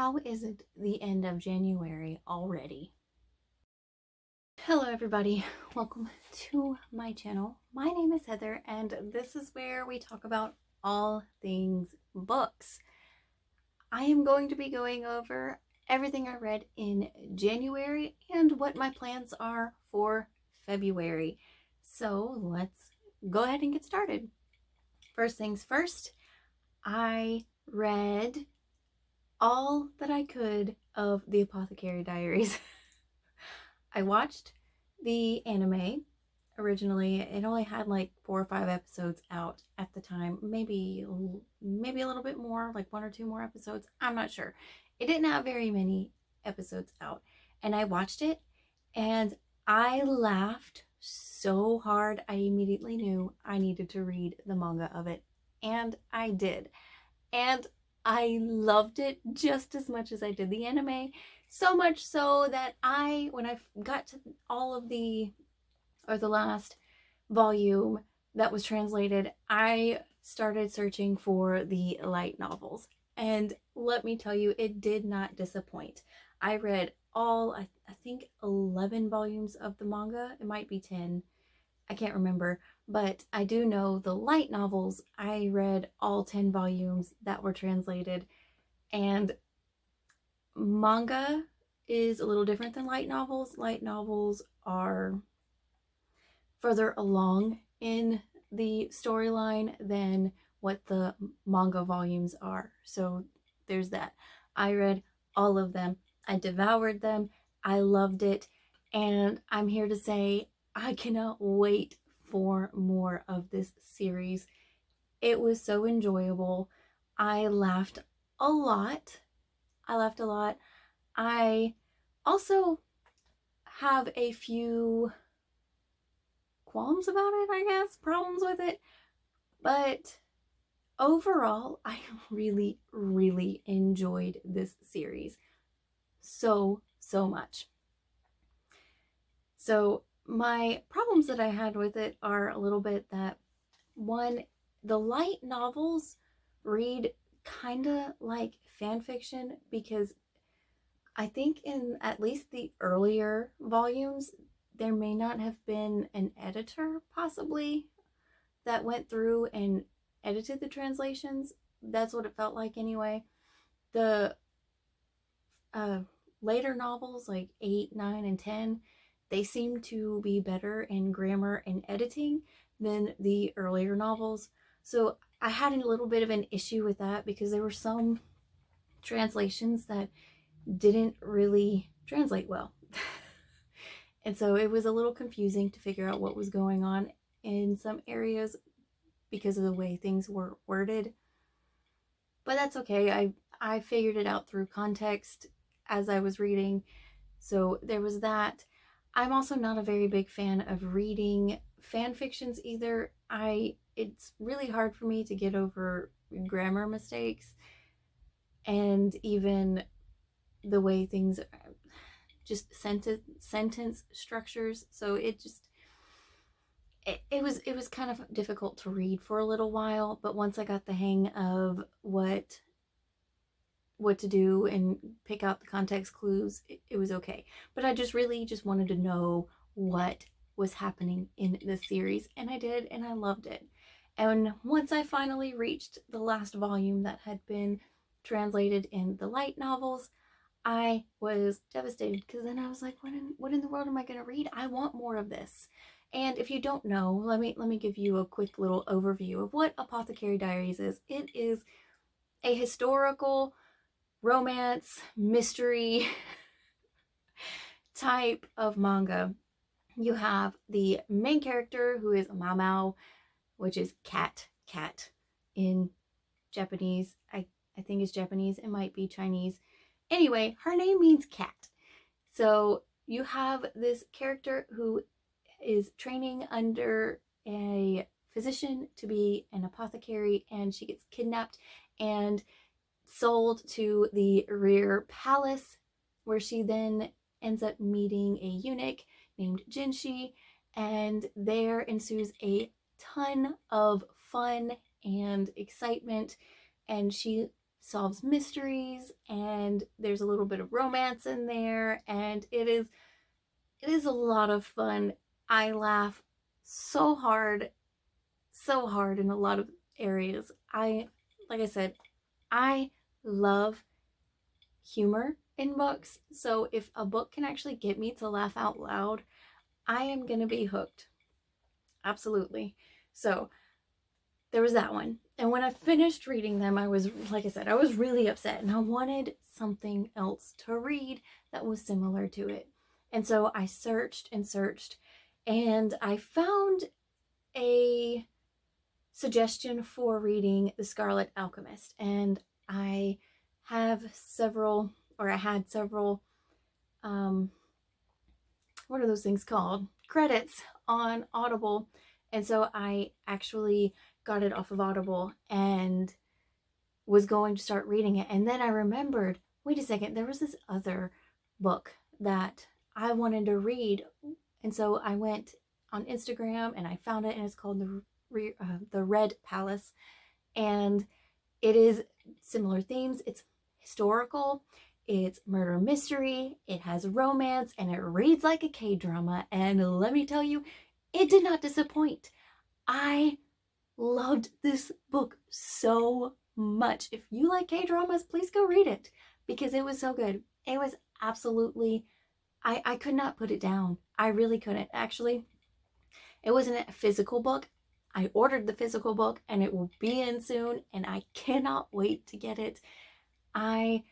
How is it the end of January already? Hello everybody, welcome to my channel. My name is Heather and this is where we talk about all things books. I am going to be going over everything I read in January and what my plans are for February. So let's go ahead and get started. First things first, I read all that I could of the Apothecary Diaries. I watched the anime originally. It only had like 4 or 5 episodes out at the time. Maybe a little bit more, like 1 or 2 more episodes. I'm not sure. It didn't have very many episodes out. And I watched it and I laughed so hard. I immediately knew I needed to read the manga of it. And I did. And I loved it just as much as I did the anime. So much so that when I got to all of the last volume that was translated, I started searching for the light novels. And let me tell you, it did not disappoint. I read all, I think 11 volumes of the manga. It might be 10. I can't remember, but I do know the light novels. I read all 10 volumes that were translated, and manga is a little different than light novels. Light novels are further along in the storyline than what the manga volumes are. So there's that. I read all of them. I devoured them. I loved it. And I'm here to say I cannot wait for more of this series. It was so enjoyable. I laughed a lot. I also have a few qualms about it, I guess, problems with it. But overall, I really, really enjoyed this series so much. So my problems that I had with it are a little bit that, one, the light novels read kind of like fan fiction, because I think in at least the earlier volumes, there may not have been an editor possibly that went through and edited the translations. That's what it felt like anyway. The later novels, like 8, 9, and 10, they seem to be better in grammar and editing than the earlier novels. So I had a little bit of an issue with that, because there were some translations that didn't really translate well. And so it was a little confusing to figure out what was going on in some areas because of the way things were worded. But that's okay. I figured it out through context as I was reading. So there was that. I'm also not a very big fan of reading fan fictions either. It's really hard for me to get over grammar mistakes and even the way things just sentence structures. So it was kind of difficult to read for a little while, but once I got the hang of what to do and pick out the context clues, it was okay. But I just really wanted to know what was happening in this series, and I did, and I loved it. And once I finally reached the last volume that had been translated in the light novels, I was devastated, because then I was like, what in the world am I going to read? I want more of this. And if you don't know, let me give you a quick little overview of what Apothecary Diaries is. It is a historical romance mystery type of manga. You have the main character, who is Mamao, which is cat in Japanese. I think it's Japanese. It might be Chinese. Anyway, her name means cat. So you have this character who is training under a physician to be an apothecary, and she gets kidnapped and sold to the rear palace, where she then ends up meeting a eunuch named Jinshi, and there ensues a ton of fun and excitement, and she solves mysteries, and there's a little bit of romance in there, and it is a lot of fun. I laugh so hard in a lot of areas. Like I said, I love humor in books. So if a book can actually get me to laugh out loud, I am going to be hooked. Absolutely. So there was that one. And when I finished reading them, I was, like I said, I was really upset and I wanted something else to read that was similar to it. And so I searched and searched, and I found a suggestion for reading The Scarlett Alchemist. And I had several, what are those things called? Credits on Audible. And so I actually got it off of Audible and was going to start reading it. And then I remembered, wait a second, there was this other book that I wanted to read. And so I went on Instagram and I found it, and it's called The Red Palace. And it is similar themes. It's historical, it's murder mystery, it has romance, and it reads like a K-drama. And let me tell you, it did not disappoint. I loved this book so much. If you like K-dramas, please go read it, because it was so good. It was absolutely, I could not put it down. I really couldn't. Actually, it wasn't a physical book. I ordered the physical book and it will be in soon, and I cannot wait to get it. I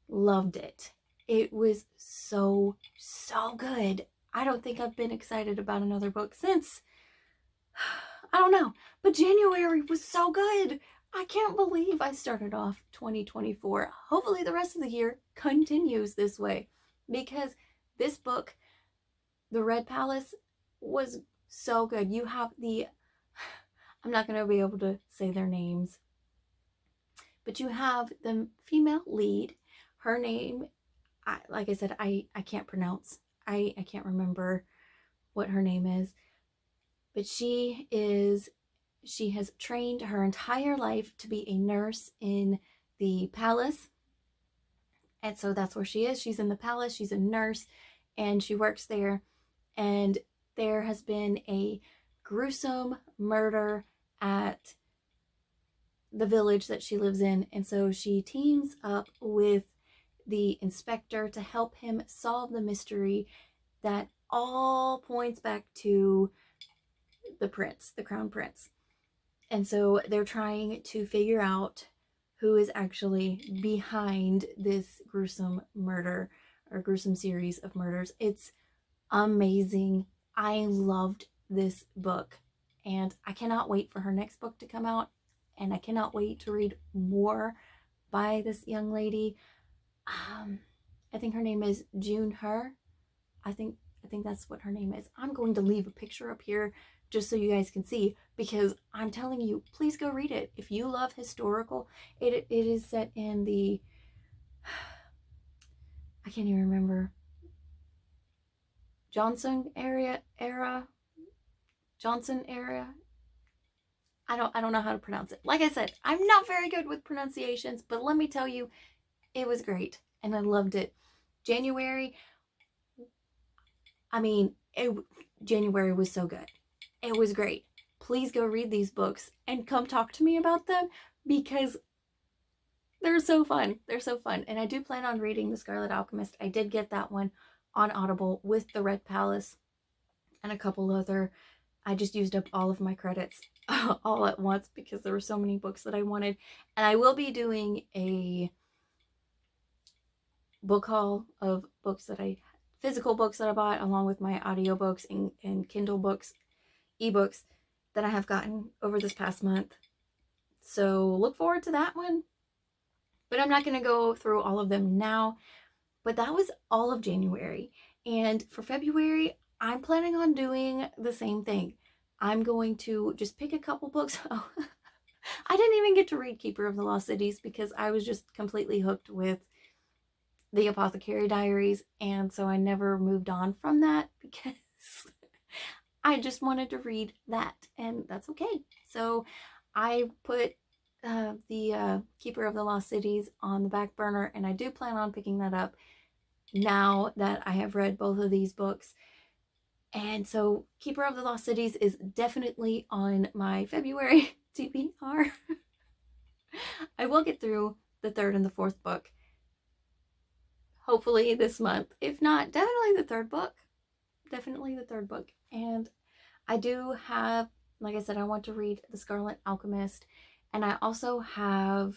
loved it. It was so good. I don't think I've been excited about another book since, I don't know, but January was so good. I can't believe I started off 2024. Hopefully the rest of the year continues this way, because this book, The Red Palace, was so good. You have I'm not going to be able to say their names, but you have the female lead. Her name, like I said, I can't pronounce. I can't remember what her name is, but she has trained her entire life to be a nurse in the palace. And so that's where she is. She's in the palace. She's a nurse and she works there. And there has been a gruesome murder at the village that she lives in. And so she teams up with the inspector to help him solve the mystery that all points back to the prince, the crown prince. And so they're trying to figure out who is actually behind this gruesome murder or gruesome series of murders. It's amazing. I loved this book, and I cannot wait for her next book to come out, and I cannot wait to read more by this young lady. I think her name is June Her. I think that's what her name is. I'm going to leave a picture up here just so you guys can see, because I'm telling you, please go read it. If you love historical, it is set in the, I can't even remember, Johnson era. I don't know how to pronounce it. Like I said, I'm not very good with pronunciations, but let me tell you, it was great and I loved it. January was so good. It was great. Please go read these books and come talk to me about them, because they're so fun. They're so fun. And I do plan on reading The Scarlet Alchemist. I did get that one on Audible with The Red Palace and a couple other. I just used up all of my credits all at once because there were so many books that I wanted. And I will be doing a book haul of physical books that I bought, along with my audiobooks and Kindle books, ebooks that I have gotten over this past month. So look forward to that one. But I'm not going to go through all of them now. But that was all of January. And for February, I'm planning on doing the same thing. I'm going to just pick a couple books. Oh, I didn't even get to read Keeper of the Lost Cities because I was just completely hooked with the Apothecary Diaries. And so I never moved on from that because I just wanted to read that, and that's okay. So I put the Keeper of the Lost Cities on the back burner, and I do plan on picking that up now that I have read both of these books. And so Keeper of the Lost Cities is definitely on my February TBR. I will get through the third and the fourth book, hopefully this month. If not, definitely the third book. Definitely the third book. And I do have, like I said, I want to read The Scarlett Alchemist. And I also have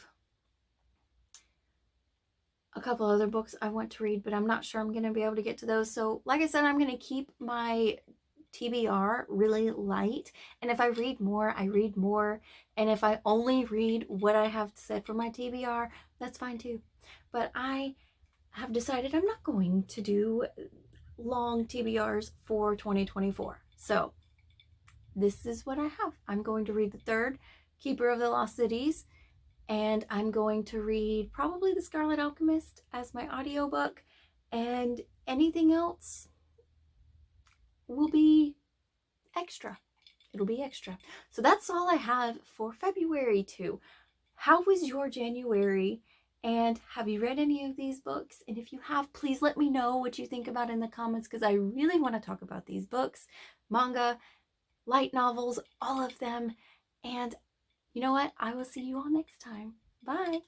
a couple other books I want to read, but I'm not sure I'm going to be able to get to those. So like I said, I'm going to keep my TBR really light. And if I read more, I read more. And if I only read what I have said for my TBR, that's fine too. But I have decided I'm not going to do long TBRs for 2024. So this is what I have. I'm going to read the third Keeper of the Lost Cities, and I'm going to read probably The Scarlet Alchemist as my audiobook, and anything else will be extra. It'll be extra. So that's all I have for February too. How was your January? And have you read any of these books? And if you have, please let me know what you think about in the comments, because I really want to talk about these books, manga, light novels, all of them. And you know what? I will see you all next time. Bye.